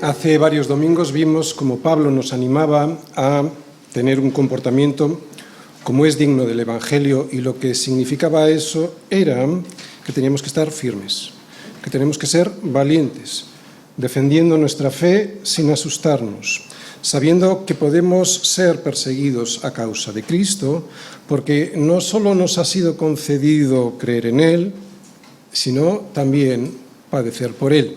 Hace varios domingos vimos como Pablo nos animaba a tener un comportamiento como es digno del Evangelio, y lo que significaba eso era que teníamos que estar firmes, que tenemos que ser valientes, defendiendo nuestra fe sin asustarnos, sabiendo que podemos ser perseguidos a causa de Cristo, porque no solo nos ha sido concedido creer en Él, sino también padecer por Él.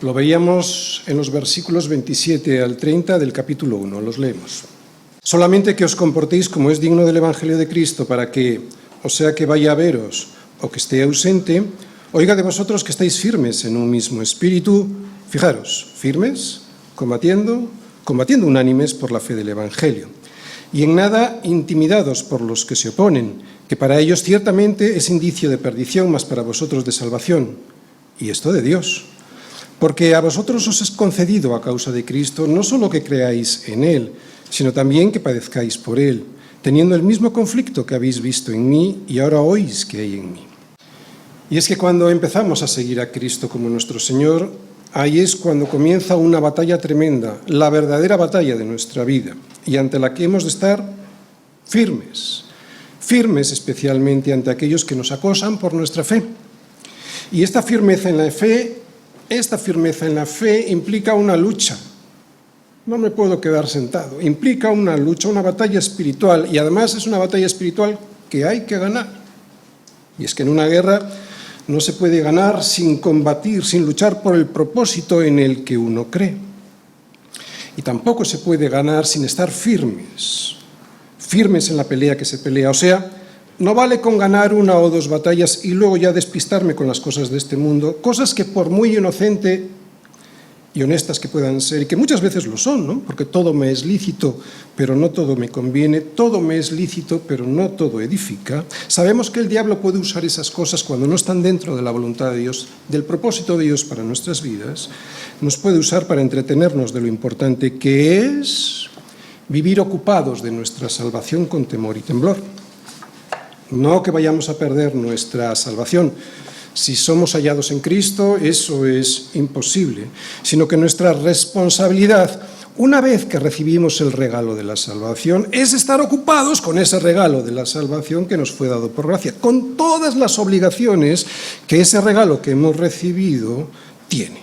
Lo veíamos en los versículos 27 al 30 del capítulo 1, los leemos. Solamente que os comportéis como es digno del Evangelio de Cristo, para que, o sea que vaya a veros o que esté ausente, oiga de vosotros que estáis firmes en un mismo espíritu. Fijaros, firmes, combatiendo unánimes por la fe del Evangelio, y en nada intimidados por los que se oponen, que para ellos ciertamente es indicio de perdición, mas para vosotros de salvación, y esto de Dios. Porque a vosotros os es concedido a causa de Cristo no solo que creáis en Él, sino también que padezcáis por Él, teniendo el mismo conflicto que habéis visto en mí y ahora oís que hay en mí. Y es que cuando empezamos a seguir a Cristo como nuestro Señor, ahí es cuando comienza una batalla tremenda, la verdadera batalla de nuestra vida, y ante la que hemos de estar firmes, firmes especialmente ante aquellos que nos acosan por nuestra fe. Y esta firmeza en la fe implica una lucha. No me puedo quedar sentado. Implica una lucha, una batalla espiritual, y además es una batalla espiritual que hay que ganar. Y es que en una guerra no se puede ganar sin combatir, sin luchar por el propósito en el que uno cree. Y tampoco se puede ganar sin estar firmes, firmes en la pelea que se pelea. O sea, no vale con ganar una o dos batallas y luego ya despistarme con las cosas de este mundo, cosas que por muy inocente y honestas que puedan ser, y que muchas veces lo son, ¿no? Porque todo me es lícito, pero no todo me conviene, todo me es lícito, pero no todo edifica. Sabemos que el diablo puede usar esas cosas cuando no están dentro de la voluntad de Dios, del propósito de Dios para nuestras vidas. Nos puede usar para entretenernos de lo importante que es vivir ocupados de nuestra salvación con temor y temblor. No que vayamos a perder nuestra salvación. Si somos hallados en Cristo, eso es imposible, sino que nuestra responsabilidad, una vez que recibimos el regalo de la salvación, es estar ocupados con ese regalo de la salvación que nos fue dado por gracia, con todas las obligaciones que ese regalo que hemos recibido tiene.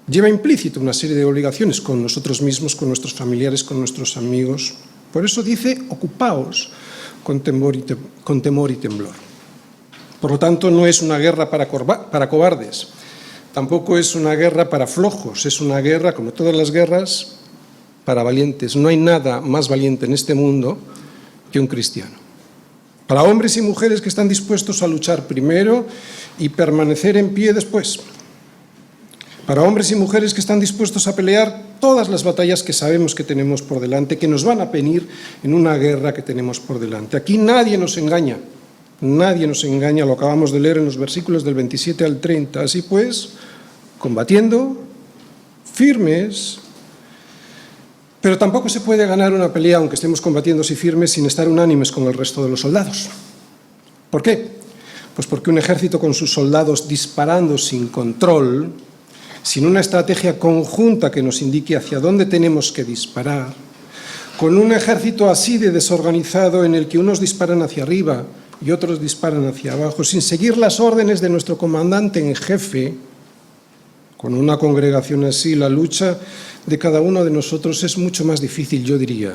Lleva implícito una serie de obligaciones con nosotros mismos, con nuestros familiares, con nuestros amigos. Por eso dice, ocupaos con temor y temblor. Por lo tanto, no es una guerra para cobardes, tampoco es una guerra para flojos, es una guerra, como todas las guerras, para valientes. No hay nada más valiente en este mundo que un cristiano. Para hombres y mujeres que están dispuestos a luchar primero y permanecer en pie después. Para hombres y mujeres que están dispuestos a pelear todas las batallas que sabemos que tenemos por delante, que nos van a venir en una guerra que tenemos por delante. Aquí nadie nos engaña. Nadie nos engaña, lo acabamos de leer en los versículos del 27 al 30. Así pues, combatiendo, firmes, pero tampoco se puede ganar una pelea, aunque estemos combatiendo así firmes, sin estar unánimes con el resto de los soldados. ¿Por qué? Pues porque un ejército con sus soldados disparando sin control, sin una estrategia conjunta que nos indique hacia dónde tenemos que disparar, con un ejército así de desorganizado en el que unos disparan hacia arriba y otros disparan hacia abajo, sin seguir las órdenes de nuestro comandante en jefe, con una congregación así, la lucha de cada uno de nosotros es mucho más difícil, yo diría,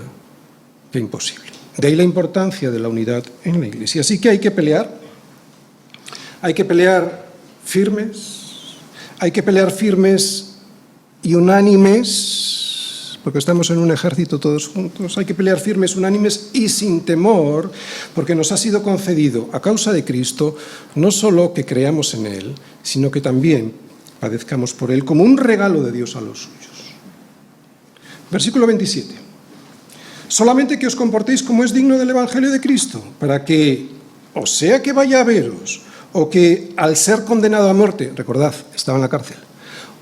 que imposible. De ahí la importancia de la unidad en la Iglesia. Así que hay que pelear firmes y unánimes, porque estamos en un ejército todos juntos. Hay que pelear firmes, unánimes y sin temor, porque nos ha sido concedido a causa de Cristo no solo que creamos en Él, sino que también padezcamos por Él como un regalo de Dios a los suyos. Versículo 27. Solamente que os comportéis como es digno del Evangelio de Cristo, para que, o sea que vaya a veros, o que al ser condenado a muerte, recordad, estaba en la cárcel,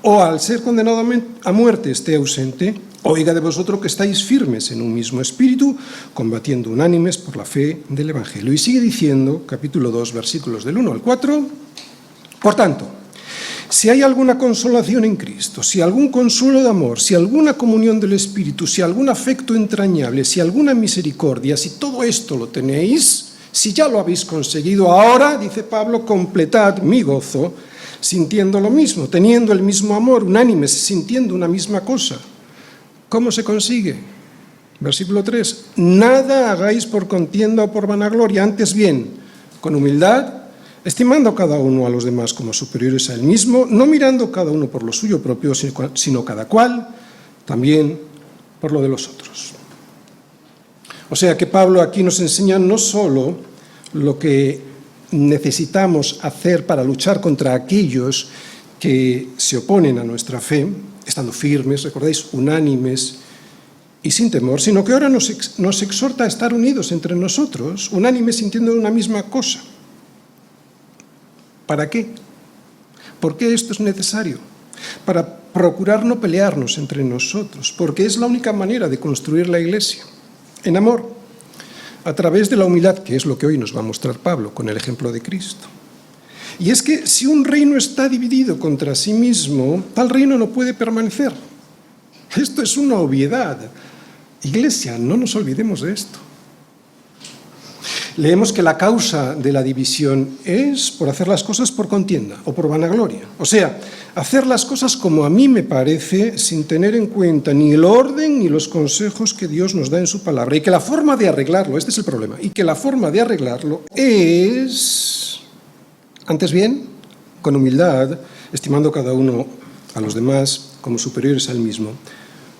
o al ser condenado a muerte esté ausente, oiga de vosotros que estáis firmes en un mismo espíritu, combatiendo unánimes por la fe del Evangelio. Y sigue diciendo, capítulo 2, versículos del 1 al 4, por tanto, Si hay alguna consolación en Cristo, si algún consuelo de amor, si alguna comunión del Espíritu, si algún afecto entrañable, si alguna misericordia, si todo esto lo tenéis, si ya lo habéis conseguido, ahora, dice Pablo, completad mi gozo, sintiendo lo mismo, teniendo el mismo amor, unánimes, sintiendo una misma cosa. ¿Cómo se consigue? Versículo 3. Nada hagáis por contienda o por vanagloria, antes bien, con humildad, estimando cada uno a los demás como superiores a él mismo, no mirando cada uno por lo suyo propio, sino cada cual también por lo de los otros. O sea que Pablo aquí nos enseña no solo lo que necesitamos hacer para luchar contra aquellos que se oponen a nuestra fe, estando firmes, recordáis, unánimes y sin temor, sino que ahora nos exhorta a estar unidos entre nosotros, unánimes sintiendo una misma cosa. ¿Para qué? ¿Por qué esto es necesario? Para procurar no pelearnos entre nosotros, porque es la única manera de construir la Iglesia, en amor, a través de la humildad, que es lo que hoy nos va a mostrar Pablo con el ejemplo de Cristo. Y es que si un reino está dividido contra sí mismo, tal reino no puede permanecer. Esto es una obviedad. Iglesia, no nos olvidemos de esto. Leemos que la causa de la división es por hacer las cosas por contienda o por vanagloria. O sea, hacer las cosas como a mí me parece, sin tener en cuenta ni el orden ni los consejos que Dios nos da en su palabra. Y que la forma de arreglarlo, este es el problema, y que la forma de arreglarlo es, antes bien, con humildad, estimando cada uno a los demás como superiores al mismo,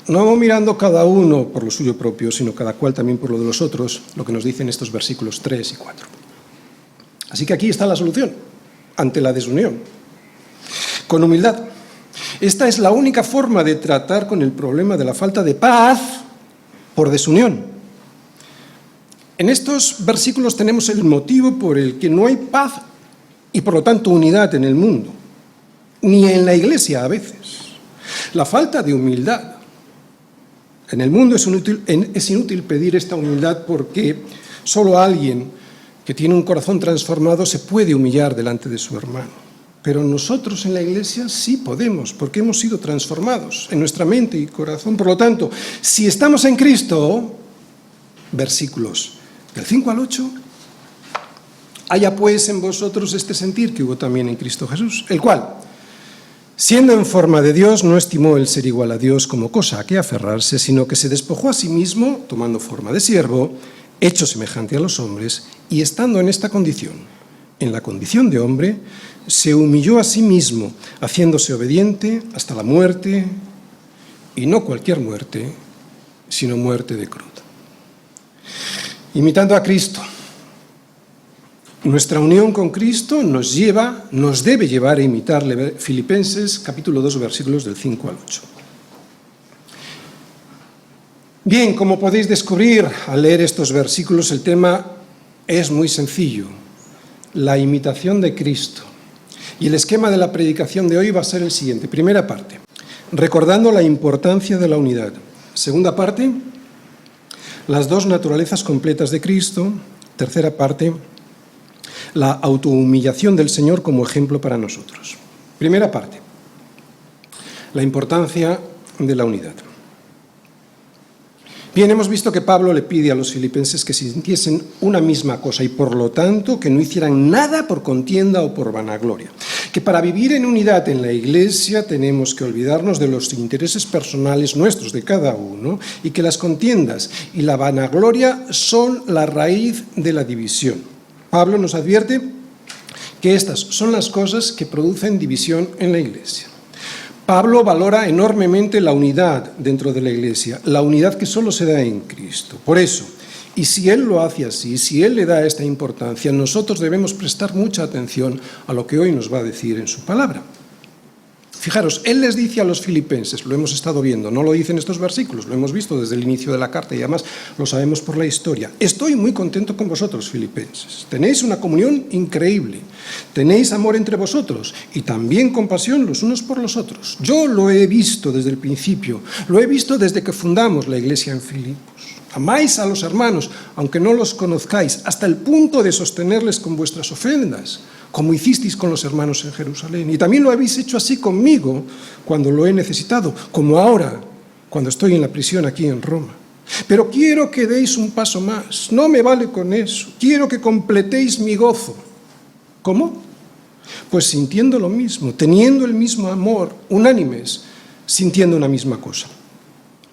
no mirando cada uno por lo suyo propio, sino cada cual también por lo de los otros, lo que nos dicen estos versículos 3 y 4. Así que aquí está la solución, ante la desunión. Con humildad. Esta es la única forma de tratar con el problema de la falta de paz por desunión. En estos versículos tenemos el motivo por el que no hay paz y por lo tanto unidad en el mundo, ni en la Iglesia a veces. La falta de humildad. En el mundo es inútil pedir esta humildad porque solo alguien que tiene un corazón transformado se puede humillar delante de su hermano. Pero nosotros en la Iglesia sí podemos, porque hemos sido transformados en nuestra mente y corazón. Por lo tanto, si estamos en Cristo, versículos del 5 al 8, haya pues en vosotros este sentir que hubo también en Cristo Jesús, el cual, siendo en forma de Dios, no estimó el ser igual a Dios como cosa a que aferrarse, sino que se despojó a sí mismo, tomando forma de siervo, hecho semejante a los hombres, y estando en esta condición, en la condición de hombre, se humilló a sí mismo, haciéndose obediente hasta la muerte, y no cualquier muerte, sino muerte de cruz. Imitando a Cristo. Nuestra unión con Cristo nos debe llevar a imitarle. Filipenses capítulo 2, versículos del 5 al 8. Bien, como podéis descubrir al leer estos versículos, el tema es muy sencillo. La imitación de Cristo. Y el esquema de la predicación de hoy va a ser el siguiente. Primera parte, recordando la importancia de la unidad. Segunda parte, las dos naturalezas completas de Cristo. Tercera parte, la autohumillación del Señor como ejemplo para nosotros. Primera parte, la importancia de la unidad. Bien, hemos visto que Pablo le pide a los filipenses que sintiesen una misma cosa y por lo tanto que no hicieran nada por contienda o por vanagloria. Que para vivir en unidad en la Iglesia tenemos que olvidarnos de los intereses personales nuestros, de cada uno, y que las contiendas y la vanagloria son la raíz de la división. Pablo nos advierte que estas son las cosas que producen división en la Iglesia. Pablo valora enormemente la unidad dentro de la Iglesia, la unidad que solo se da en Cristo. Por eso, y si Él lo hace así, si Él le da esta importancia, nosotros debemos prestar mucha atención a lo que hoy nos va a decir en su palabra. Fijaros, Él les dice a los filipenses, lo hemos estado viendo, no lo dice en estos versículos, lo hemos visto desde el inicio de la carta y además lo sabemos por la historia. Estoy muy contento con vosotros, filipenses. Tenéis una comunión increíble, tenéis amor entre vosotros y también compasión los unos por los otros. Yo lo he visto desde el principio, lo he visto desde que fundamos la iglesia en Filipos. Amáis a los hermanos, aunque no los conozcáis, hasta el punto de sostenerles con vuestras ofrendas, como hicisteis con los hermanos en Jerusalén. Y también lo habéis hecho así conmigo cuando lo he necesitado, como ahora, cuando estoy en la prisión aquí en Roma. Pero quiero que deis un paso más. No me vale con eso. Quiero que completéis mi gozo. ¿Cómo? Pues sintiendo lo mismo, teniendo el mismo amor, unánimes, sintiendo una misma cosa.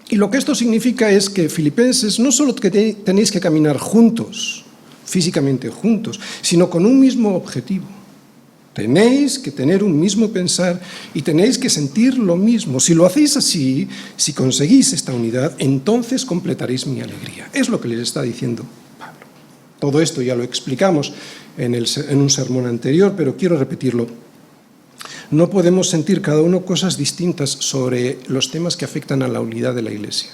Y lo que esto significa es que, filipenses, no solo que tenéis que caminar juntos, físicamente juntos, sino con un mismo objetivo. Tenéis que tener un mismo pensar y tenéis que sentir lo mismo. Si lo hacéis así, si conseguís esta unidad, entonces completaréis mi alegría. Es lo que les está diciendo Pablo. Todo esto ya lo explicamos en un sermón anterior, pero quiero repetirlo. No podemos sentir cada uno cosas distintas sobre los temas que afectan a la unidad de la Iglesia.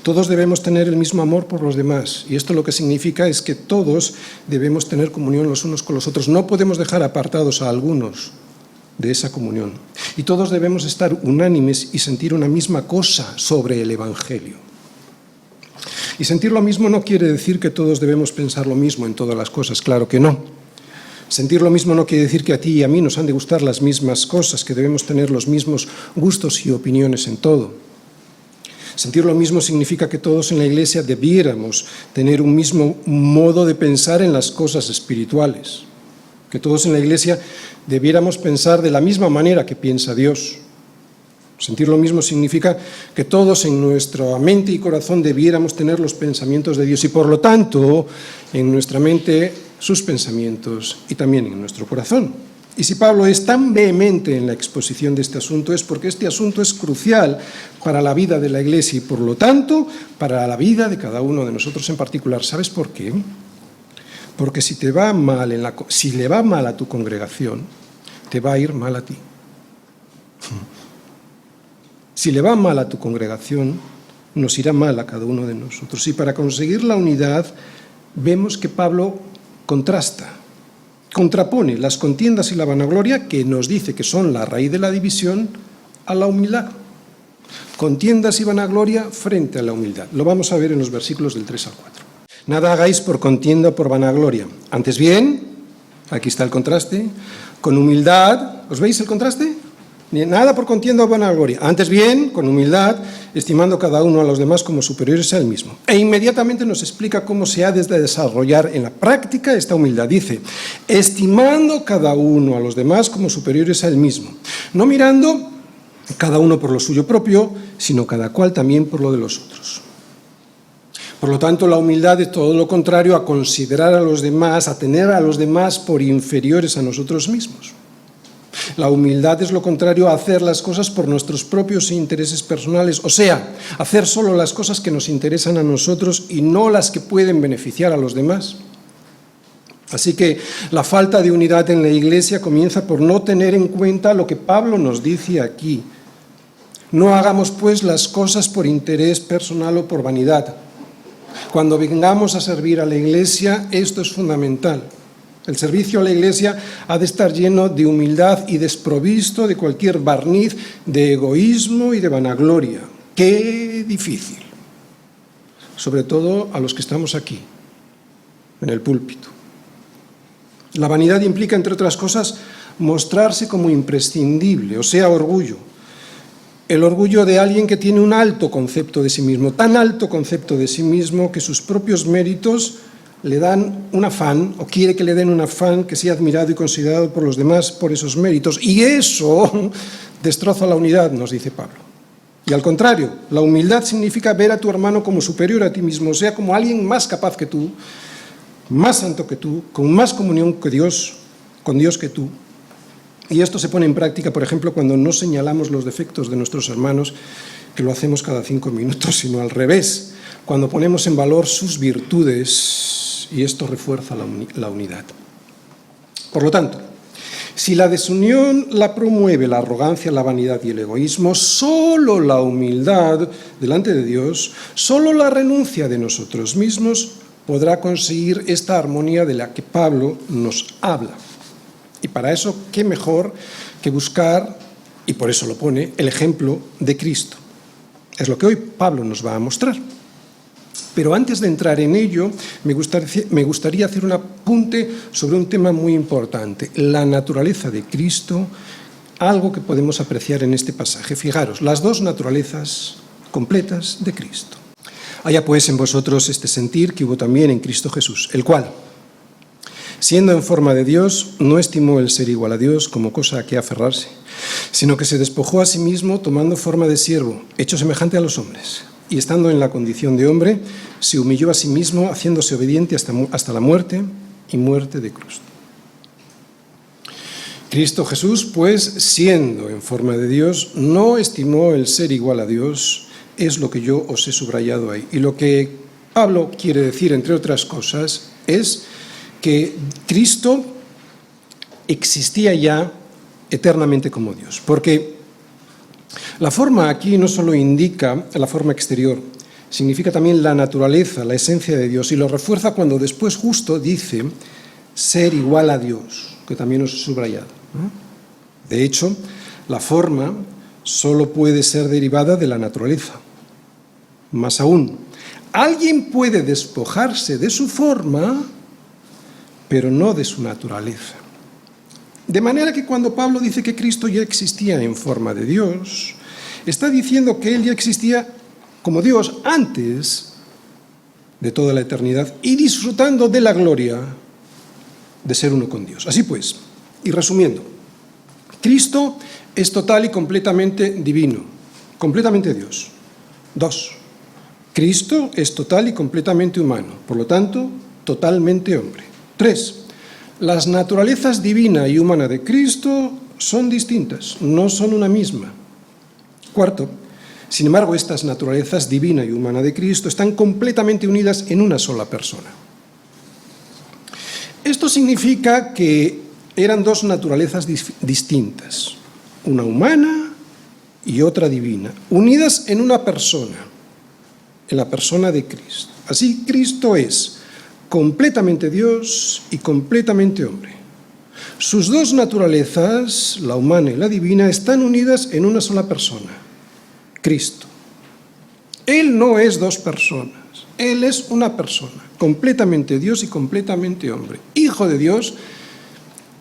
Todos debemos tener el mismo amor por los demás, y esto lo que significa es que todos debemos tener comunión los unos con los otros. No podemos dejar apartados a algunos de esa comunión. Y todos debemos estar unánimes y sentir una misma cosa sobre el Evangelio. Y sentir lo mismo no quiere decir que todos debemos pensar lo mismo en todas las cosas, claro que no. Sentir lo mismo no quiere decir que a ti y a mí nos han de gustar las mismas cosas, que debemos tener los mismos gustos y opiniones en todo. Sentir lo mismo significa que todos en la Iglesia debiéramos tener un mismo modo de pensar en las cosas espirituales, que todos en la Iglesia debiéramos pensar de la misma manera que piensa Dios. Sentir lo mismo significa que todos en nuestra mente y corazón debiéramos tener los pensamientos de Dios y, por lo tanto, en nuestra mente sus pensamientos y también en nuestro corazón. Y si Pablo es tan vehemente en la exposición de este asunto es porque este asunto es crucial para la vida de la Iglesia y, por lo tanto, para la vida de cada uno de nosotros en particular. ¿Sabes por qué? Porque si le va mal a tu congregación, te va a ir mal a ti. Si le va mal a tu congregación, nos irá mal a cada uno de nosotros. Y para conseguir la unidad, vemos que Pablo contrapone las contiendas y la vanagloria, que nos dice que son la raíz de la división, a la humildad. Contiendas y vanagloria frente a la humildad. Lo vamos a ver en los versículos del 3 al 4. Nada hagáis por contienda o por vanagloria. Antes bien, aquí está el contraste, con humildad. ¿Os veis el contraste? Nada por contienda o vanagloria. Antes bien, con humildad, estimando cada uno a los demás como superiores a él mismo. E inmediatamente nos explica cómo se ha de desarrollar en la práctica esta humildad. Dice, estimando cada uno a los demás como superiores a él mismo. No mirando cada uno por lo suyo propio, sino cada cual también por lo de los otros. Por lo tanto, la humildad es todo lo contrario a considerar a los demás, a tener a los demás por inferiores a nosotros mismos. La humildad es lo contrario a hacer las cosas por nuestros propios intereses personales, o sea, hacer solo las cosas que nos interesan a nosotros y no las que pueden beneficiar a los demás. Así que la falta de unidad en la Iglesia comienza por no tener en cuenta lo que Pablo nos dice aquí. No hagamos pues las cosas por interés personal o por vanidad. Cuando vengamos a servir a la Iglesia, esto es fundamental. El servicio a la Iglesia ha de estar lleno de humildad y desprovisto de cualquier barniz de egoísmo y de vanagloria. ¡Qué difícil! Sobre todo a los que estamos aquí, en el púlpito. La vanidad implica, entre otras cosas, mostrarse como imprescindible, o sea, orgullo. El orgullo de alguien que tiene un alto concepto de sí mismo, tan alto concepto de sí mismo que sus propios méritos le dan un afán, o quiere que le den un afán que sea admirado y considerado por los demás por esos méritos. Y eso destroza la unidad, nos dice Pablo. Y al contrario, la humildad significa ver a tu hermano como superior a ti mismo, o sea, como alguien más capaz que tú, más santo que tú, con más comunión con Dios que tú. Y esto se pone en práctica, por ejemplo, cuando no señalamos los defectos de nuestros hermanos, que lo hacemos cada 5 minutos, sino al revés, cuando ponemos en valor sus virtudes, y esto refuerza la unidad. Por lo tanto, si la desunión la promueve la arrogancia, la vanidad y el egoísmo, solo la humildad delante de Dios, solo la renuncia de nosotros mismos podrá conseguir esta armonía de la que Pablo nos habla. Y para eso, ¿qué mejor que buscar, y por eso lo pone, el ejemplo de Cristo? Es lo que hoy Pablo nos va a mostrar. Pero antes de entrar en ello, me gustaría hacer un apunte sobre un tema muy importante, la naturaleza de Cristo, algo que podemos apreciar en este pasaje. Fijaros, las dos naturalezas completas de Cristo. Haya pues en vosotros este sentir que hubo también en Cristo Jesús, el cual, siendo en forma de Dios, no estimó el ser igual a Dios como cosa a que aferrarse, sino que se despojó a sí mismo tomando forma de siervo, hecho semejante a los hombres. Y estando en la condición de hombre, se humilló a sí mismo, haciéndose obediente hasta la muerte y muerte de cruz. Cristo Jesús, pues, siendo en forma de Dios, no estimó el ser igual a Dios, es lo que yo os he subrayado ahí. Y lo que Pablo quiere decir, entre otras cosas, es que Cristo existía ya eternamente como Dios, porque la forma aquí no solo indica la forma exterior, significa también la naturaleza, la esencia de Dios, y lo refuerza cuando después justo dice ser igual a Dios, que también os he subrayado, ¿no? De hecho, la forma solo puede ser derivada de la naturaleza. Más aún, alguien puede despojarse de su forma, pero no de su naturaleza. De manera que cuando Pablo dice que Cristo ya existía en forma de Dios, está diciendo que Él ya existía como Dios antes de toda la eternidad y disfrutando de la gloria de ser uno con Dios. Así pues, y resumiendo, Cristo es total y completamente divino, completamente Dios. 2. Cristo es total y completamente humano, por lo tanto, totalmente hombre. 3. Las naturalezas divina y humana de Cristo son distintas, no son una misma. 4. Sin embargo, estas naturalezas divina y humana de Cristo están completamente unidas en una sola persona. Esto significa que eran dos naturalezas distintas, una humana y otra divina, unidas en una persona, en la persona de Cristo. Así, Cristo es completamente Dios y completamente hombre. Sus dos naturalezas, la humana y la divina, están unidas en una sola persona, Cristo. Él no es dos personas, Él es una persona, completamente Dios y completamente hombre, hijo de Dios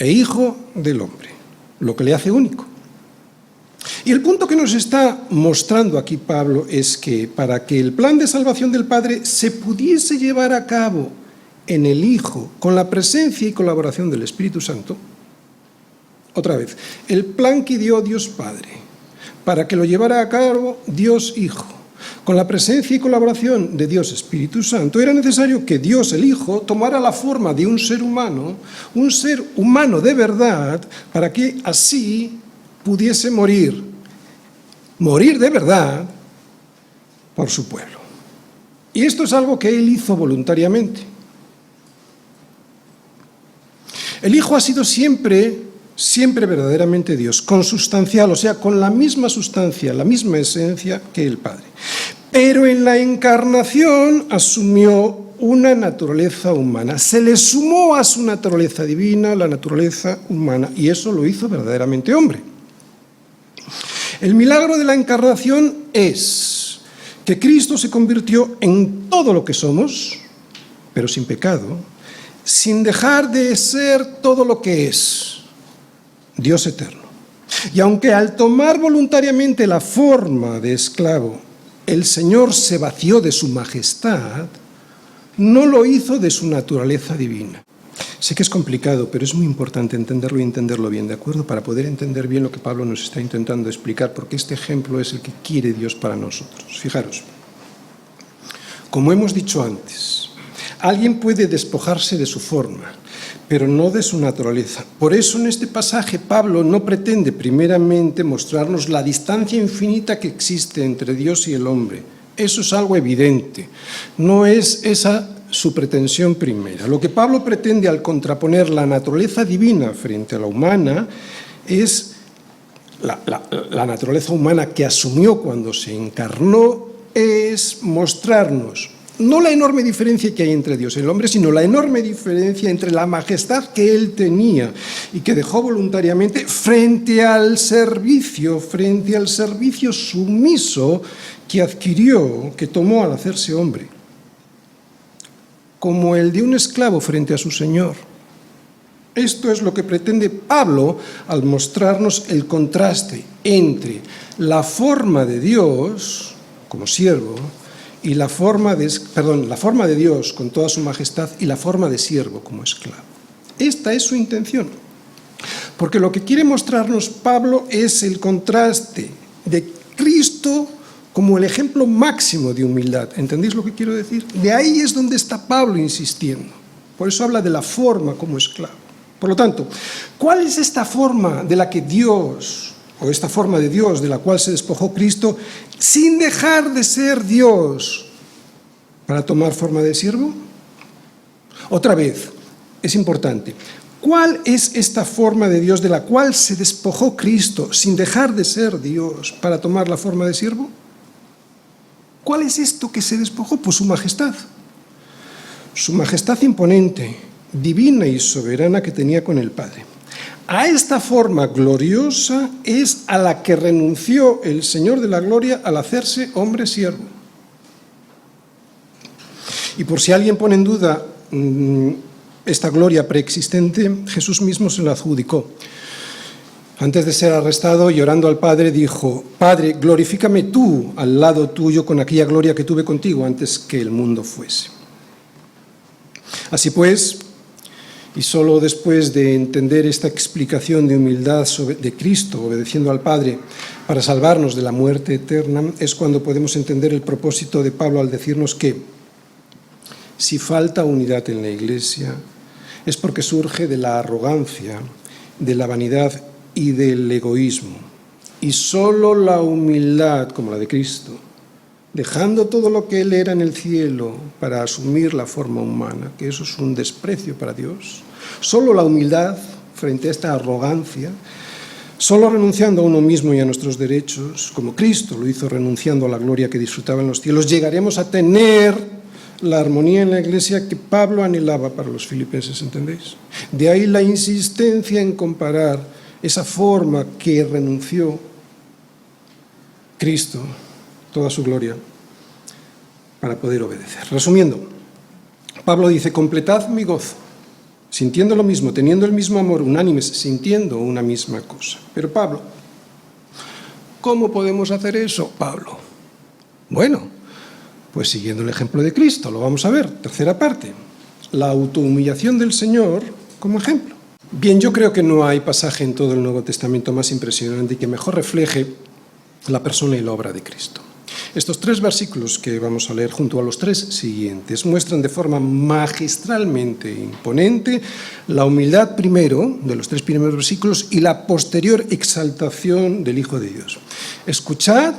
e hijo del hombre, lo que le hace único. Y el punto que nos está mostrando aquí Pablo es que para que el plan de salvación del Padre se pudiese llevar a cabo en el Hijo, con la presencia y colaboración del Espíritu Santo, otra vez, el plan que dio Dios Padre, para que lo llevara a cabo Dios Hijo, con la presencia y colaboración de Dios Espíritu Santo, era necesario que Dios el Hijo tomara la forma de un ser humano de verdad, para que así pudiese morir de verdad por su pueblo. Y esto es algo que Él hizo voluntariamente. El Hijo ha sido siempre verdaderamente Dios, consustancial, o sea, con la misma sustancia, la misma esencia que el Padre. Pero en la encarnación asumió una naturaleza humana, se le sumó a su naturaleza divina la naturaleza humana, y eso lo hizo verdaderamente hombre. El milagro de la encarnación es que Cristo se convirtió en todo lo que somos, pero sin pecado, sin dejar de ser todo lo que es, Dios eterno. Y aunque al tomar voluntariamente la forma de esclavo, el Señor se vació de su majestad, no lo hizo de su naturaleza divina. Sé que es complicado, pero es muy importante entenderlo y entenderlo bien, ¿de acuerdo? Para poder entender bien lo que Pablo nos está intentando explicar, porque este ejemplo es el que quiere Dios para nosotros. Fijaros, como hemos dicho antes, alguien puede despojarse de su forma, pero no de su naturaleza. Por eso en este pasaje Pablo no pretende primeramente mostrarnos la distancia infinita que existe entre Dios y el hombre. Eso es algo evidente, no es esa su pretensión primera. Lo que Pablo pretende al contraponer la naturaleza divina frente a la humana es la naturaleza humana que asumió cuando se encarnó, es mostrarnos no la enorme diferencia que hay entre Dios y el hombre, sino la enorme diferencia entre la majestad que Él tenía y que dejó voluntariamente frente al servicio sumiso que adquirió, que tomó al hacerse hombre. como el de un esclavo frente a su señor. Esto es lo que pretende Pablo al mostrarnos el contraste entre la forma de Dios como siervo y la forma de Dios con toda su majestad y la forma de siervo como esclavo. Esta es su intención, porque lo que quiere mostrarnos Pablo es el contraste de Cristo como el ejemplo máximo de humildad. ¿Entendéis lo que quiero decir? De ahí es donde está Pablo insistiendo. Por eso habla de la forma como esclavo. Por lo tanto, ¿cuál es esta forma de la que Dios, o esta forma de Dios de la cual se despojó Cristo, sin dejar de ser Dios para tomar forma de siervo? Otra vez, es importante. ¿Cuál es esta forma de Dios de la cual se despojó Cristo sin dejar de ser Dios para tomar la forma de siervo? ¿Cuál es esto que se despojó? Pues su majestad. Su majestad imponente, divina y soberana que tenía con el Padre. A esta forma gloriosa es a la que renunció el Señor de la gloria al hacerse hombre siervo. Y por si alguien pone en duda esta gloria preexistente, Jesús mismo se la adjudicó. Antes de ser arrestado, llorando al Padre, dijo: Padre, glorifícame tú al lado tuyo con aquella gloria que tuve contigo antes que el mundo fuese. Así pues, y solo después de entender esta explicación de humildad de Cristo, obedeciendo al Padre para salvarnos de la muerte eterna, es cuando podemos entender el propósito de Pablo al decirnos que si falta unidad en la Iglesia es porque surge de la arrogancia, de la vanidad y del egoísmo. Y solo la humildad, como la de Cristo, dejando todo lo que Él era en el cielo para asumir la forma humana, que eso es un desprecio para Dios, solo la humildad frente a esta arrogancia, solo renunciando a uno mismo y a nuestros derechos, como Cristo lo hizo renunciando a la gloria que disfrutaba en los cielos, llegaremos a tener la armonía en la Iglesia que Pablo anhelaba para los filipenses, ¿entendéis? De ahí la insistencia en comparar esa forma que renunció Cristo, toda su gloria, para poder obedecer. Resumiendo, Pablo dice: completad mi gozo, sintiendo lo mismo, teniendo el mismo amor, unánimes, sintiendo una misma cosa. Pero Pablo, ¿cómo podemos hacer eso, Pablo? Bueno, pues siguiendo el ejemplo de Cristo, lo vamos a ver. Tercera parte, la autohumillación del Señor como ejemplo. Bien, yo creo que no hay pasaje en todo el Nuevo Testamento más impresionante y que mejor refleje la persona y la obra de Cristo. Estos 3 versículos que vamos a leer junto a los 3 siguientes muestran de forma magistralmente imponente la humildad primero de los 3 primeros versículos y la posterior exaltación del Hijo de Dios. Escuchad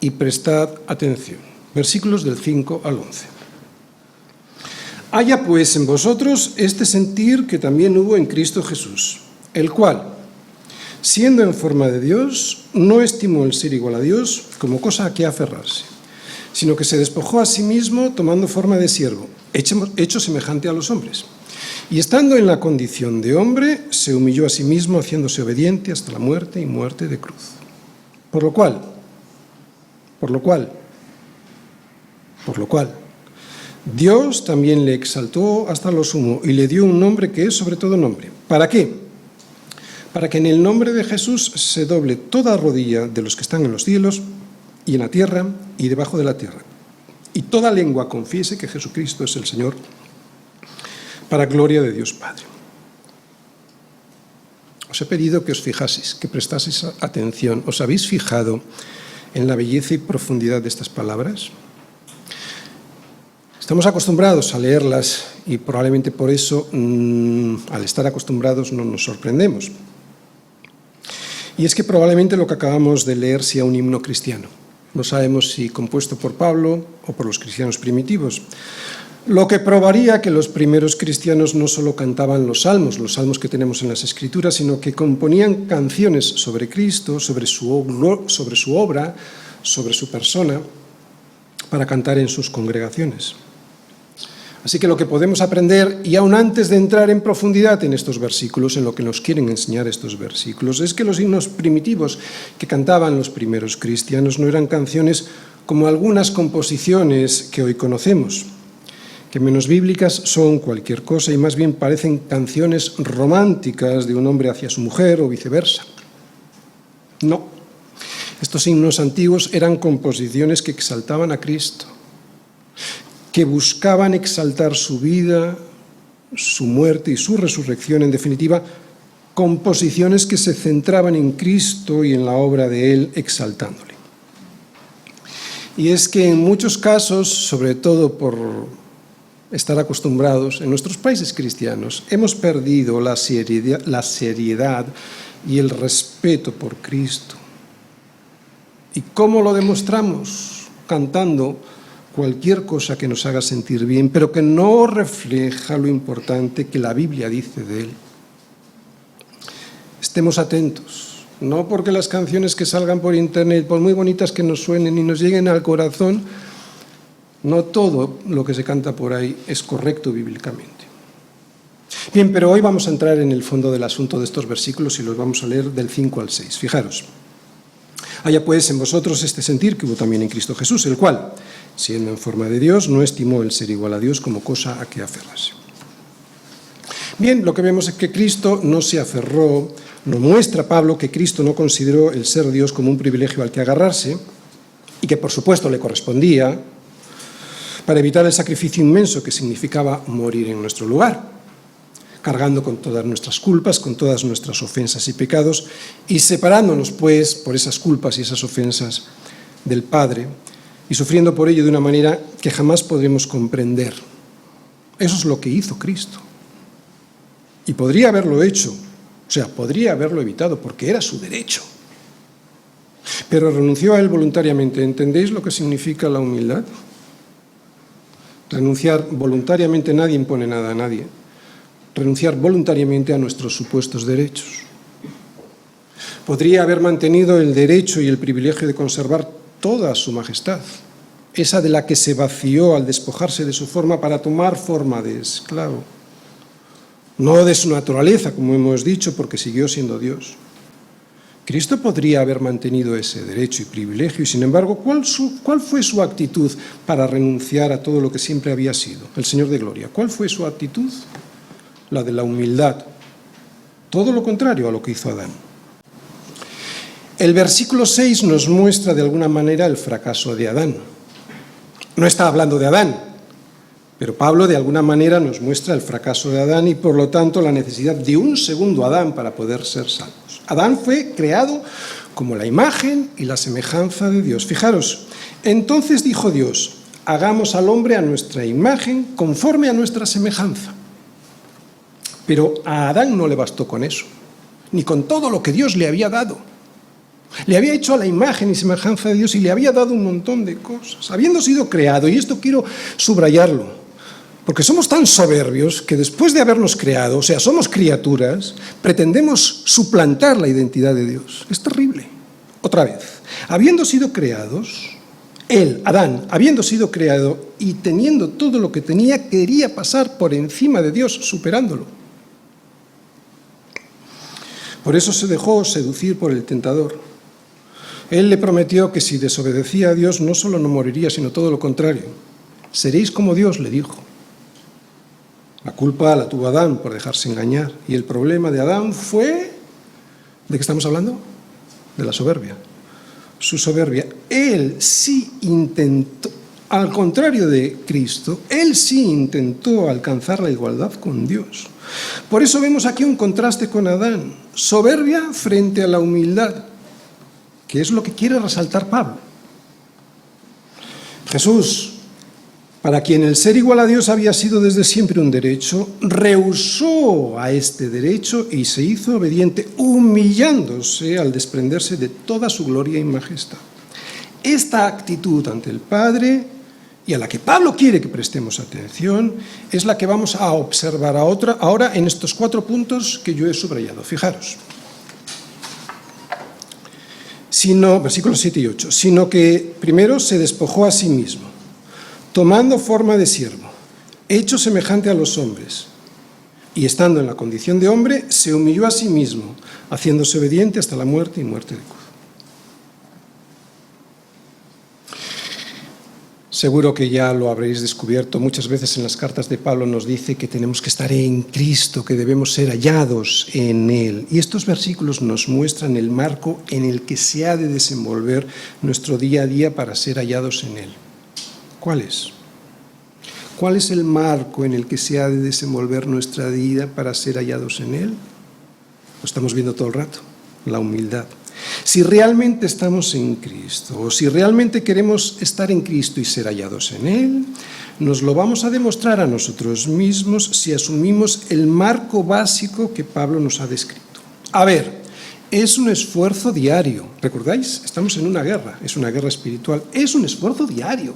y prestad atención. Versículos del 5 al 11. Haya pues en vosotros este sentir que también hubo en Cristo Jesús, el cual, siendo en forma de Dios, no estimó el ser igual a Dios como cosa a que aferrarse, sino que se despojó a sí mismo tomando forma de siervo, hecho semejante a los hombres. Y estando en la condición de hombre, se humilló a sí mismo, haciéndose obediente hasta la muerte y muerte de cruz. Por lo cual, Dios también le exaltó hasta lo sumo y le dio un nombre que es sobre todo nombre. ¿Para qué? Para que en el nombre de Jesús se doble toda rodilla de los que están en los cielos y en la tierra y debajo de la tierra, y toda lengua confiese que Jesucristo es el Señor, para gloria de Dios Padre. Os he pedido que os fijaseis, que prestaseis atención. ¿Os habéis fijado en la belleza y profundidad de estas palabras? Estamos acostumbrados a leerlas y probablemente por eso, al estar acostumbrados, no nos sorprendemos. Y es que probablemente lo que acabamos de leer sea un himno cristiano. No sabemos si compuesto por Pablo o por los cristianos primitivos. Lo que probaría que los primeros cristianos no solo cantaban los salmos que tenemos en las Escrituras, sino que componían canciones sobre Cristo, sobre su obra, sobre su persona, para cantar en sus congregaciones. Así que lo que podemos aprender, y aún antes de entrar en profundidad en estos versículos, en lo que nos quieren enseñar estos versículos, es que los himnos primitivos que cantaban los primeros cristianos no eran canciones como algunas composiciones que hoy conocemos, que menos bíblicas son cualquier cosa y más bien parecen canciones románticas de un hombre hacia su mujer o viceversa. No, estos himnos antiguos eran composiciones que exaltaban a Cristo, que buscaban exaltar su vida, su muerte y su resurrección, en definitiva, composiciones que se centraban en Cristo y en la obra de Él, exaltándole. Y es que en muchos casos, sobre todo por estar acostumbrados, en nuestros países cristianos, hemos perdido la seriedad y el respeto por Cristo. ¿Y cómo lo demostramos? Cantando cualquier cosa que nos haga sentir bien, pero que no refleja lo importante que la Biblia dice de Él. Estemos atentos, no porque las canciones que salgan por internet, por muy bonitas que nos suenen y nos lleguen al corazón, no todo lo que se canta por ahí es correcto bíblicamente. Bien, pero hoy vamos a entrar en el fondo del asunto de estos versículos y los vamos a leer del 5 al 6. Fijaros. Haya pues en vosotros este sentir que hubo también en Cristo Jesús, el cual, siendo en forma de Dios, no estimó el ser igual a Dios como cosa a que aferrarse. Bien, lo que vemos es que Cristo no se aferró, nos muestra Pablo que Cristo no consideró el ser Dios como un privilegio al que agarrarse y que por supuesto le correspondía para evitar el sacrificio inmenso que significaba morir en nuestro lugar, cargando con todas nuestras culpas, con todas nuestras ofensas y pecados, y separándonos, pues, por esas culpas y esas ofensas del Padre, y sufriendo por ello de una manera que jamás podremos comprender. Eso es lo que hizo Cristo. Y podría haberlo hecho, o sea, podría haberlo evitado, porque era su derecho. Pero renunció a él voluntariamente. ¿Entendéis lo que significa la humildad? Renunciar voluntariamente, nadie impone nada a nadie. Renunciar voluntariamente a nuestros supuestos derechos. Podría haber mantenido el derecho y el privilegio de conservar toda su majestad, esa de la que se vació al despojarse de su forma para tomar forma de esclavo. No de su naturaleza, como hemos dicho, porque siguió siendo Dios. Cristo podría haber mantenido ese derecho y privilegio, y sin embargo, ¿cuál fue su actitud para renunciar a todo lo que siempre había sido? El Señor de Gloria. ¿Cuál fue su actitud? La de la humildad. Todo lo contrario a lo que hizo Adán. El versículo 6 nos muestra de alguna manera el fracaso de Adán. No está hablando de Adán, pero Pablo de alguna manera nos muestra el fracaso de Adán y por lo tanto la necesidad de un segundo Adán para poder ser salvos. Adán fue creado como la imagen y la semejanza de Dios. Fijaros, entonces dijo Dios, hagamos al hombre a nuestra imagen conforme a nuestra semejanza. Pero a Adán no le bastó con eso, ni con todo lo que Dios le había dado. Le había hecho a la imagen y semejanza de Dios y le había dado un montón de cosas. Habiendo sido creado, y esto quiero subrayarlo, porque somos tan soberbios que después de habernos creado, o sea, somos criaturas, pretendemos suplantar la identidad de Dios. Es terrible. Otra vez, habiendo sido creados, él, Adán, habiendo sido creado y teniendo todo lo que tenía, quería pasar por encima de Dios, superándolo. Por eso se dejó seducir por el tentador. Él le prometió que si desobedecía a Dios, no solo no moriría, sino todo lo contrario. Seréis como Dios, le dijo. La culpa la tuvo Adán por dejarse engañar. Y el problema de Adán fue... ¿De qué estamos hablando? De la soberbia. Su soberbia. Él sí intentó, al contrario de Cristo, él sí intentó alcanzar la igualdad con Dios. Por eso vemos aquí un contraste con Adán. Soberbia frente a la humildad, que es lo que quiere resaltar Pablo. Jesús, para quien el ser igual a Dios había sido desde siempre un derecho, rehusó a este derecho y se hizo obediente, humillándose al desprenderse de toda su gloria y majestad. Esta actitud ante el Padre, y a la que Pablo quiere que prestemos atención, es la que vamos a observar ahora en estos 4 puntos que yo he subrayado. Fijaros. Versículos 7 y 8, sino que primero se despojó a sí mismo, tomando forma de siervo, hecho semejante a los hombres, y estando en la condición de hombre, se humilló a sí mismo, haciéndose obediente hasta la muerte y muerte de cruz. Seguro que ya lo habréis descubierto. Muchas veces en las cartas de Pablo nos dice que tenemos que estar en Cristo, que debemos ser hallados en Él. Y estos versículos nos muestran el marco en el que se ha de desenvolver nuestro día a día para ser hallados en Él. ¿Cuál es? ¿Cuál es el marco en el que se ha de desenvolver nuestra vida para ser hallados en Él? Lo estamos viendo todo el rato, la humildad. Si realmente estamos en Cristo, o si realmente queremos estar en Cristo y ser hallados en Él, nos lo vamos a demostrar a nosotros mismos si asumimos el marco básico que Pablo nos ha descrito. A ver, es un esfuerzo diario. ¿Recordáis? Estamos en una guerra, es una guerra espiritual. Es un esfuerzo diario.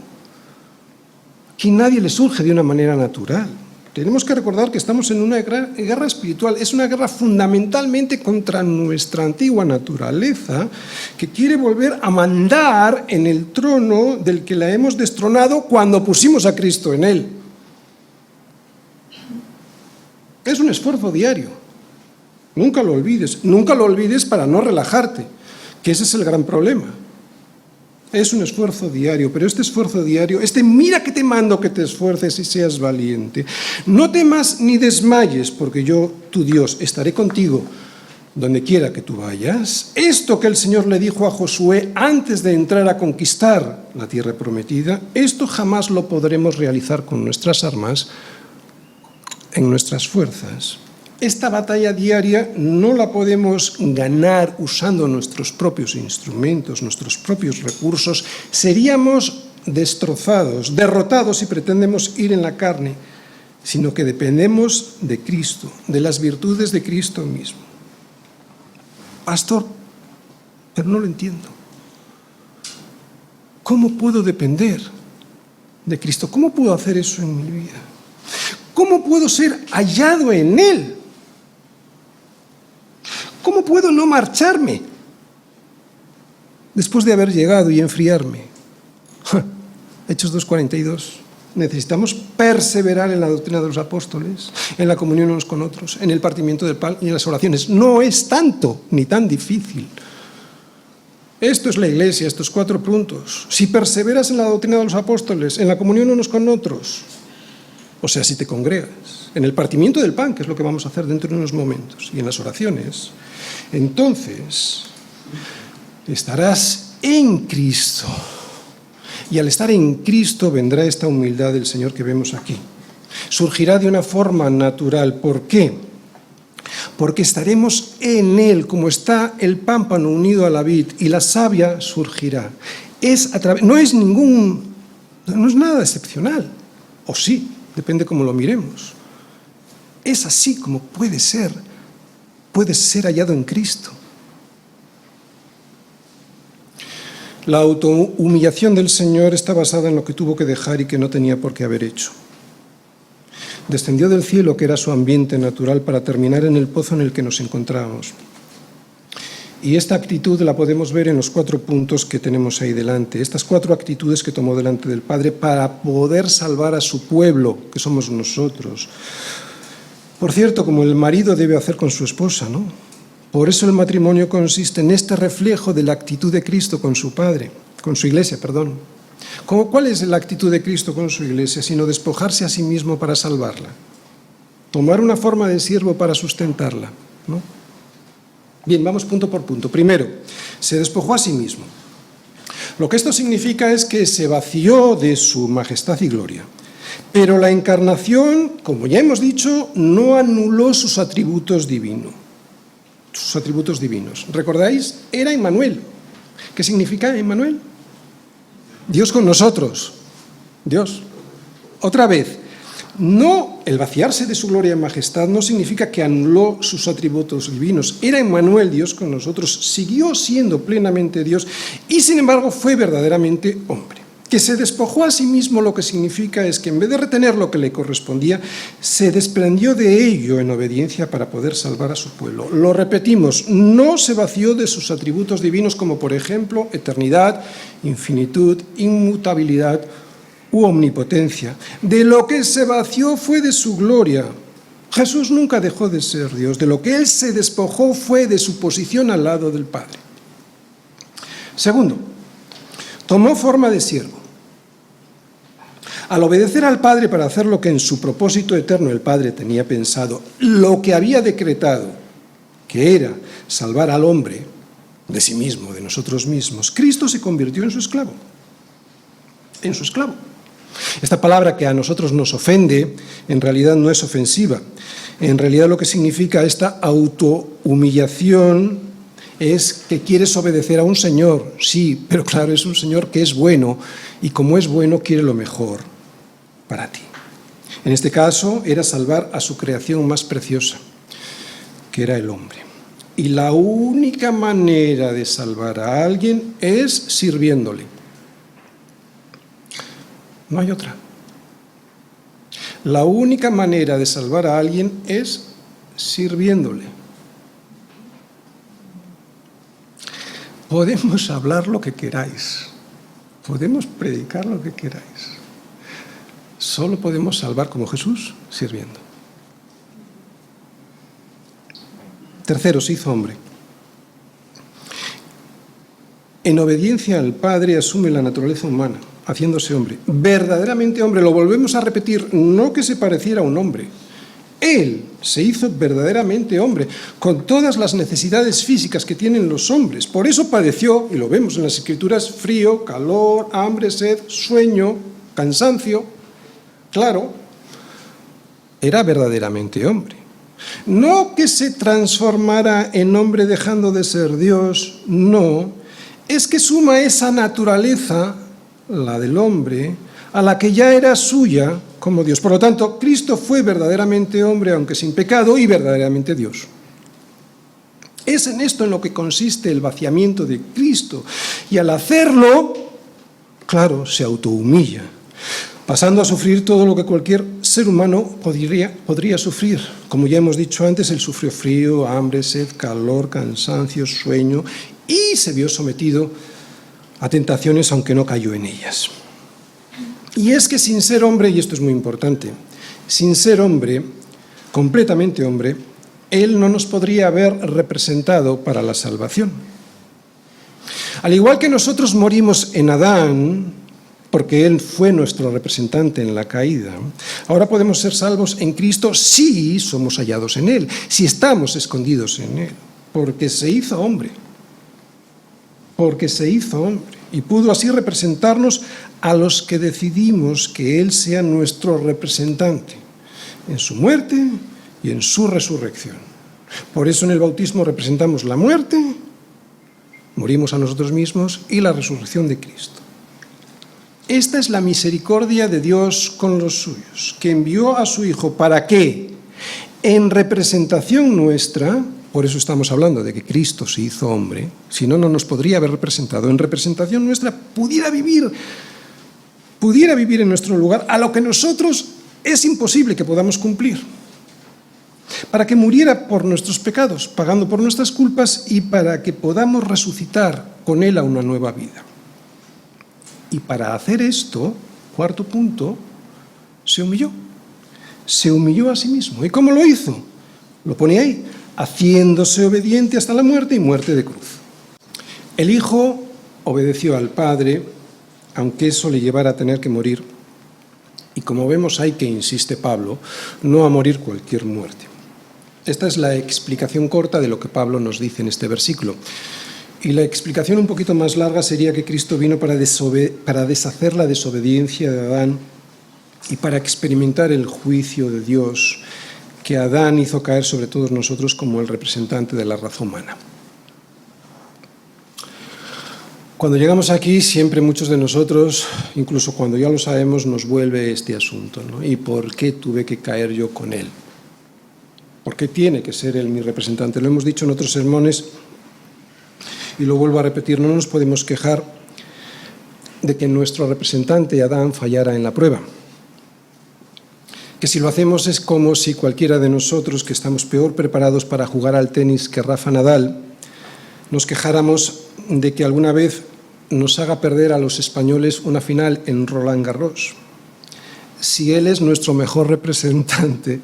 Aquí nadie le surge de una manera natural. Tenemos que recordar que estamos en una guerra espiritual. Es una guerra fundamentalmente contra nuestra antigua naturaleza, que quiere volver a mandar en el trono del que la hemos destronado cuando pusimos a Cristo en él. Es un esfuerzo diario. Nunca lo olvides para no relajarte, que ese es el gran problema. Es un esfuerzo diario, pero este esfuerzo diario, mira que te mando que te esfuerces y seas valiente. No temas ni desmayes, porque yo, tu Dios, estaré contigo donde quiera que tú vayas. Esto que el Señor le dijo a Josué antes de entrar a conquistar la tierra prometida, esto jamás lo podremos realizar con nuestras armas, en nuestras fuerzas. Esta batalla diaria no la podemos ganar usando nuestros propios instrumentos, nuestros propios recursos. Seríamos destrozados, derrotados si pretendemos ir en la carne, sino que dependemos de Cristo, de las virtudes de Cristo mismo. Pastor, pero no lo entiendo. ¿Cómo puedo depender de Cristo? ¿Cómo puedo hacer eso en mi vida? ¿Cómo puedo ser hallado en Él? ¿Cómo puedo no marcharme después de haber llegado y enfriarme? Hechos 2:42. Necesitamos perseverar en la doctrina de los apóstoles, en la comunión unos con otros, en el partimiento del pan y en las oraciones. No es tanto ni tan difícil. Esto es la Iglesia, estos 4 puntos. Si perseveras en la doctrina de los apóstoles, en la comunión unos con otros, o sea, si te congregas, en el partimiento del pan, que es lo que vamos a hacer dentro de unos momentos, y en las oraciones, entonces estarás en Cristo. Y al estar en Cristo vendrá esta humildad del Señor que vemos aquí. Surgirá de una forma natural. ¿Por qué? Porque estaremos en Él, como está el pámpano unido a la vid, y la savia surgirá. No es nada excepcional, o sí, depende cómo lo miremos. Es así como puedes ser hallado en Cristo. La autohumillación del Señor está basada en lo que tuvo que dejar y que no tenía por qué haber hecho. Descendió del cielo, que era su ambiente natural, para terminar en el pozo en el que nos encontrábamos. Y esta actitud la podemos ver en los 4 puntos que tenemos ahí delante. Estas 4 actitudes que tomó delante del Padre para poder salvar a su pueblo, que somos nosotros. Por cierto, como el marido debe hacer con su esposa, ¿no? Por eso el matrimonio consiste en este reflejo de la actitud de Cristo con su Padre, con su Iglesia, perdón. ¿Cuál es la actitud de Cristo con su Iglesia? Sino despojarse a sí mismo para salvarla. Tomar una forma de siervo para sustentarla, ¿no? Bien, vamos punto por punto. Primero, se despojó a sí mismo. Lo que esto significa es que se vació de su majestad y gloria. Pero la encarnación, como ya hemos dicho, no anuló sus atributos divinos. ¿Recordáis? Era Emmanuel. ¿Qué significa Emmanuel? Dios con nosotros. Dios. Otra vez, no, el vaciarse de su gloria y majestad no significa que anuló sus atributos divinos. Era Emmanuel, Dios con nosotros, siguió siendo plenamente Dios y sin embargo fue verdaderamente hombre. Que se despojó a sí mismo lo que significa es que en vez de retener lo que le correspondía, se desprendió de ello en obediencia para poder salvar a su pueblo. Lo repetimos, no se vació de sus atributos divinos como por ejemplo eternidad, infinitud, inmutabilidad u omnipotencia. De lo que se vació fue de su gloria. Jesús nunca dejó de ser Dios. De lo que Él se despojó fue de su posición al lado del Padre. Segundo, tomó forma de siervo. Al obedecer al Padre para hacer lo que en su propósito eterno el Padre tenía pensado, lo que había decretado, que era salvar al hombre de sí mismo, de nosotros mismos, Cristo se convirtió en su esclavo. En su esclavo. Esta palabra que a nosotros nos ofende, en realidad no es ofensiva. En realidad lo que significa esta autohumillación es que quieres obedecer a un Señor, sí, pero claro, es un Señor que es bueno, y como es bueno, quiere lo mejor para ti. En este caso, era salvar a su creación más preciosa, que era el hombre. Y la única manera de salvar a alguien es sirviéndole. No hay otra. La única manera de salvar a alguien es sirviéndole. Podemos hablar lo que queráis, podemos predicar lo que queráis. Solo podemos salvar como Jesús, sirviendo. Tercero, se hizo hombre. En obediencia al Padre asume la naturaleza humana, haciéndose hombre. Verdaderamente hombre, lo volvemos a repetir, no que se pareciera a un hombre. Él se hizo verdaderamente hombre, con todas las necesidades físicas que tienen los hombres. Por eso padeció, y lo vemos en las Escrituras, frío, calor, hambre, sed, sueño, cansancio. Claro, era verdaderamente hombre. No que se transformara en hombre dejando de ser Dios, no. Es que suma esa naturaleza, la del hombre, a la que ya era suya como Dios. Por lo tanto, Cristo fue verdaderamente hombre, aunque sin pecado, y verdaderamente Dios. Es en esto en lo que consiste el vaciamiento de Cristo. Y al hacerlo, claro, se autohumilla, pasando a sufrir todo lo que cualquier ser humano podría sufrir. Como ya hemos dicho antes, él sufrió frío, hambre, sed, calor, cansancio, sueño, y se vio sometido a tentaciones, aunque no cayó en ellas. Y es que sin ser hombre, y esto es muy importante, sin ser hombre, completamente hombre, él no nos podría haber representado para la salvación. Al igual que nosotros morimos en Adán, porque él fue nuestro representante en la caída, ahora podemos ser salvos en Cristo si somos hallados en él, si estamos escondidos en él, porque se hizo hombre. Porque se hizo hombre y pudo así representarnos a los que decidimos que Él sea nuestro representante en su muerte y en su resurrección. Por eso en el bautismo representamos la muerte, morimos a nosotros mismos, y la resurrección de Cristo. Esta es la misericordia de Dios con los suyos, que envió a su Hijo para que, en representación nuestra, por eso estamos hablando de que Cristo se hizo hombre, si no, no nos podría haber representado, en representación nuestra pudiera vivir en nuestro lugar a lo que nosotros es imposible que podamos cumplir, para que muriera por nuestros pecados, pagando por nuestras culpas, y para que podamos resucitar con Él a una nueva vida. Y para hacer esto, cuarto punto, se humilló a sí mismo. ¿Y cómo lo hizo? Lo pone ahí: haciéndose obediente hasta la muerte, y muerte de cruz. El Hijo obedeció al Padre, aunque eso le llevara a tener que morir, y como vemos ahí que insiste Pablo, no a morir cualquier muerte. Esta es la explicación corta de lo que Pablo nos dice en este versículo. Y la explicación un poquito más larga sería que Cristo vino para deshacer la desobediencia de Adán y para experimentar el juicio de Dios que Adán hizo caer sobre todos nosotros como el representante de la raza humana. Cuando llegamos aquí, siempre muchos de nosotros, incluso cuando ya lo sabemos, nos vuelve este asunto, ¿no? ¿Y por qué tuve que caer yo con él? ¿Por qué tiene que ser él mi representante? Lo hemos dicho en otros sermones y lo vuelvo a repetir: no nos podemos quejar de que nuestro representante Adán fallara en la prueba. Que si lo hacemos es como si cualquiera de nosotros, que estamos peor preparados para jugar al tenis que Rafa Nadal, nos quejáramos de que alguna vez nos haga perder a los españoles una final en Roland Garros. Si él es nuestro mejor representante,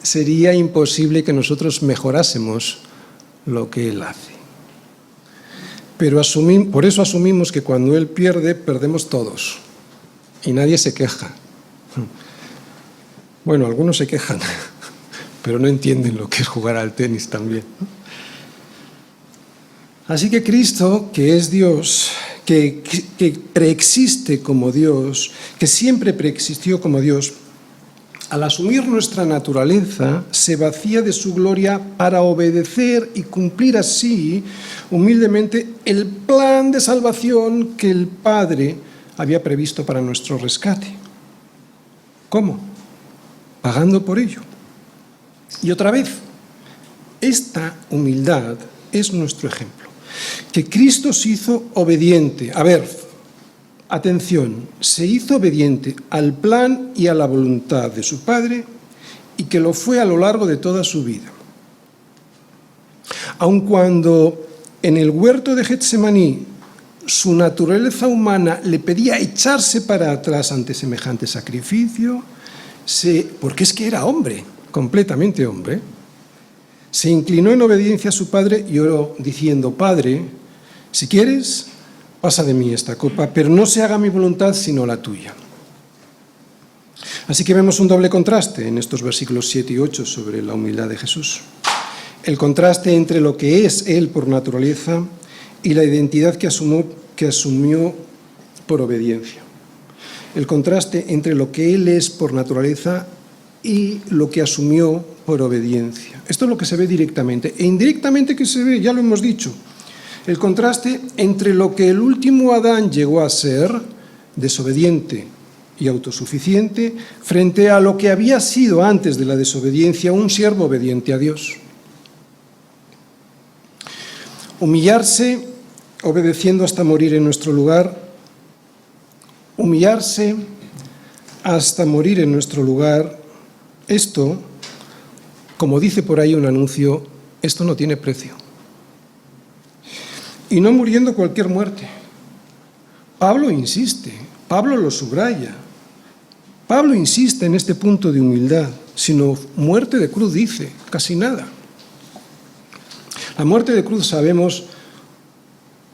sería imposible que nosotros mejorásemos lo que él hace. Pero por eso asumimos que cuando él pierde, perdemos todos, y nadie se queja. Bueno, algunos se quejan, pero no entienden lo que es jugar al tenis también, ¿no? Así que Cristo, que es Dios, que preexiste como Dios, que siempre preexistió como Dios, al asumir nuestra naturaleza, se vacía de su gloria para obedecer y cumplir así, humildemente, el plan de salvación que el Padre había previsto para nuestro rescate. ¿Cómo? Pagando por ello. Y otra vez, esta humildad es nuestro ejemplo. Que Cristo se hizo obediente. A ver, atención, se hizo obediente al plan y a la voluntad de su Padre y que lo fue a lo largo de toda su vida. Aun cuando en el huerto de Getsemaní su naturaleza humana le pedía echarse para atrás ante semejante sacrificio, porque es que era hombre, completamente hombre, se inclinó en obediencia a su Padre y oró diciendo: Padre, si quieres, pasa de mí esta copa, pero no se haga mi voluntad sino la tuya. Así que vemos un doble contraste en estos versículos 7 y 8 sobre la humildad de Jesús. El contraste entre lo que es Él por naturaleza y la identidad que asumió por obediencia. El contraste entre lo que Él es por naturaleza y lo que asumió por obediencia. Esto es lo que se ve directamente. E indirectamente, ¿qué se ve? Ya lo hemos dicho. El contraste entre lo que el último Adán llegó a ser, desobediente y autosuficiente, frente a lo que había sido antes de la desobediencia, un siervo obediente a Dios. Humillarse, obedeciendo hasta morir en nuestro lugar. Humillarse hasta morir en nuestro lugar. Esto, como dice por ahí un anuncio, esto no tiene precio. Y no muriendo cualquier muerte. Pablo insiste, Pablo lo subraya. Pablo insiste en este punto de humildad, sino muerte de cruz, dice, casi nada. La muerte de cruz, sabemos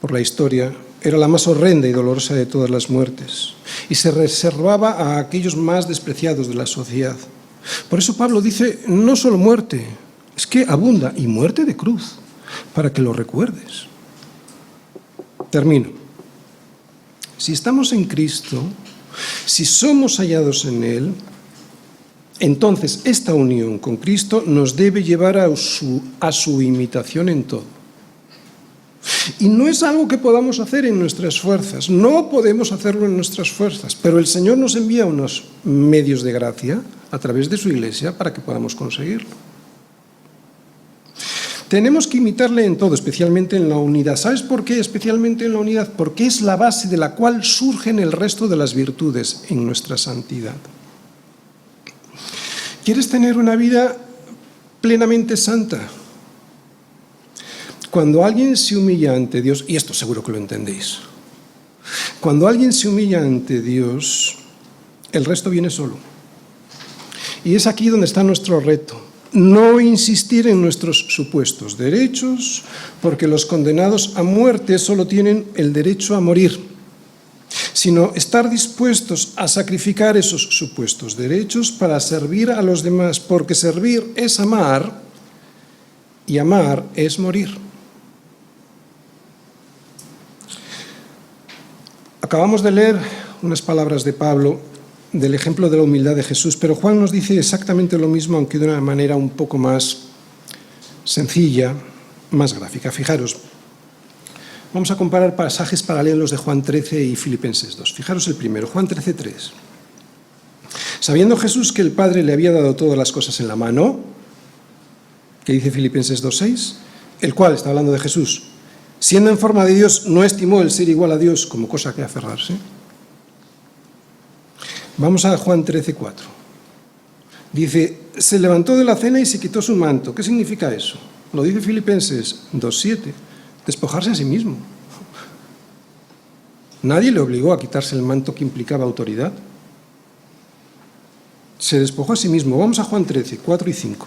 por la historia, era la más horrenda y dolorosa de todas las muertes, y se reservaba a aquellos más despreciados de la sociedad. Por eso Pablo dice, no solo muerte, es que abunda, y muerte de cruz, para que lo recuerdes. Termino. Si estamos en Cristo, si somos hallados en Él, entonces esta unión con Cristo nos debe llevar a su imitación en todo. Y no es algo que podamos hacer en nuestras fuerzas, no podemos hacerlo en nuestras fuerzas, pero el Señor nos envía unos medios de gracia a través de su Iglesia para que podamos conseguirlo. Tenemos que imitarle en todo, especialmente en la unidad. ¿Sabes por qué? Especialmente en la unidad, porque es la base de la cual surgen el resto de las virtudes en nuestra santidad. ¿Quieres tener una vida plenamente santa? Cuando alguien se humilla ante Dios, y esto seguro que lo entendéis, cuando alguien se humilla ante Dios, el resto viene solo. Y es aquí donde está nuestro reto. No insistir en nuestros supuestos derechos, porque los condenados a muerte solo tienen el derecho a morir, sino estar dispuestos a sacrificar esos supuestos derechos para servir a los demás, porque servir es amar y amar es morir. Acabamos de leer unas palabras de Pablo del ejemplo de la humildad de Jesús, pero Juan nos dice exactamente lo mismo, aunque de una manera un poco más sencilla, más gráfica. Fijaros, vamos a comparar pasajes paralelos de Juan 13 y Filipenses 2. Fijaros el primero, Juan 13:3. Sabiendo Jesús que el Padre le había dado todas las cosas en la mano, que dice Filipenses 2:6, el cual, está hablando de Jesús, siendo en forma de Dios, no estimó el ser igual a Dios como cosa que aferrarse. Vamos a Juan 13:4. Dice, se levantó de la cena y se quitó su manto. ¿Qué significa eso? Lo dice Filipenses 2:7. Despojarse a sí mismo. Nadie le obligó a quitarse el manto que implicaba autoridad. Se despojó a sí mismo. Vamos a Juan 13:4 y 5.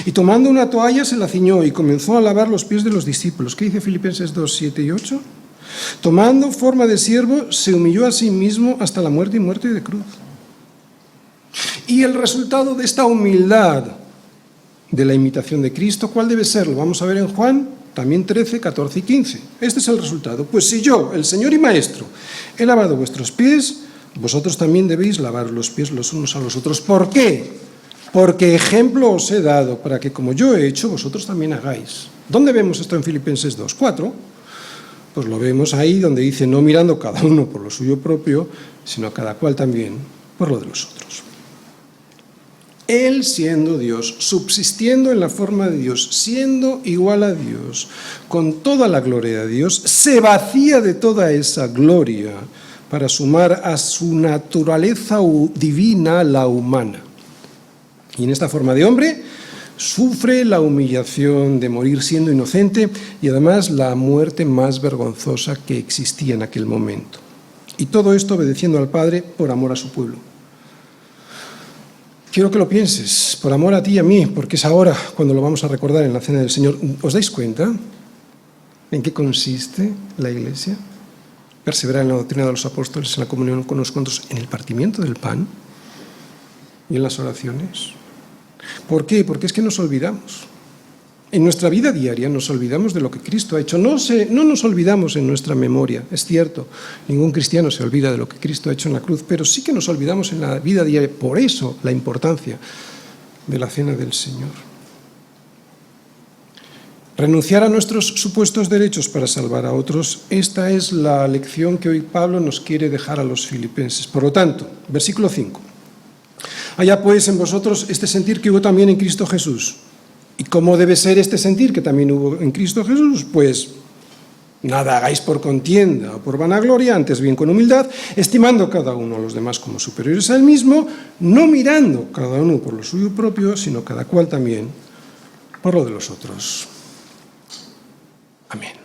Y tomando una toalla se la ciñó y comenzó a lavar los pies de los discípulos. ¿Qué dice Filipenses 2:7 y 8? Tomando forma de siervo, se humilló a sí mismo hasta la muerte y muerte de cruz. Y el resultado de esta humildad de la imitación de Cristo, ¿cuál debe ser? Lo vamos a ver en Juan, también 13, 14 y 15. Este es el resultado. Pues si yo, el Señor y Maestro, he lavado vuestros pies, vosotros también debéis lavar los pies los unos a los otros. ¿Por qué? Porque ejemplo os he dado, para que como yo he hecho, vosotros también hagáis. ¿Dónde vemos esto en Filipenses 2? 4. Pues lo vemos ahí donde dice, no mirando cada uno por lo suyo propio, sino cada cual también por lo de los otros. Él siendo Dios, subsistiendo en la forma de Dios, siendo igual a Dios, con toda la gloria de Dios, se vacía de toda esa gloria para sumar a su naturaleza divina la humana. Y en esta forma de hombre sufre la humillación de morir siendo inocente y además la muerte más vergonzosa que existía en aquel momento. Y todo esto obedeciendo al Padre por amor a su pueblo. Quiero que lo pienses, por amor a ti y a mí, porque es ahora cuando lo vamos a recordar en la Cena del Señor. ¿Os dais cuenta en qué consiste la Iglesia? Perseverar en la doctrina de los apóstoles, en la comunión con los cuantos, en el partimiento del pan y en las oraciones. ¿Por qué? Porque es que nos olvidamos. En nuestra vida diaria nos olvidamos de lo que Cristo ha hecho. No nos olvidamos en nuestra memoria, es cierto. Ningún cristiano se olvida de lo que Cristo ha hecho en la cruz, pero sí que nos olvidamos en la vida diaria. Por eso la importancia de la Cena del Señor. Renunciar a nuestros supuestos derechos para salvar a otros, esta es la lección que hoy Pablo nos quiere dejar a los filipenses. Por lo tanto, versículo 5. Haya pues en vosotros este sentir que hubo también en Cristo Jesús. ¿Y cómo debe ser este sentir que también hubo en Cristo Jesús? Pues nada hagáis por contienda o por vanagloria, antes bien con humildad, estimando cada uno a los demás como superiores a él mismo, no mirando cada uno por lo suyo propio, sino cada cual también por lo de los otros. Amén.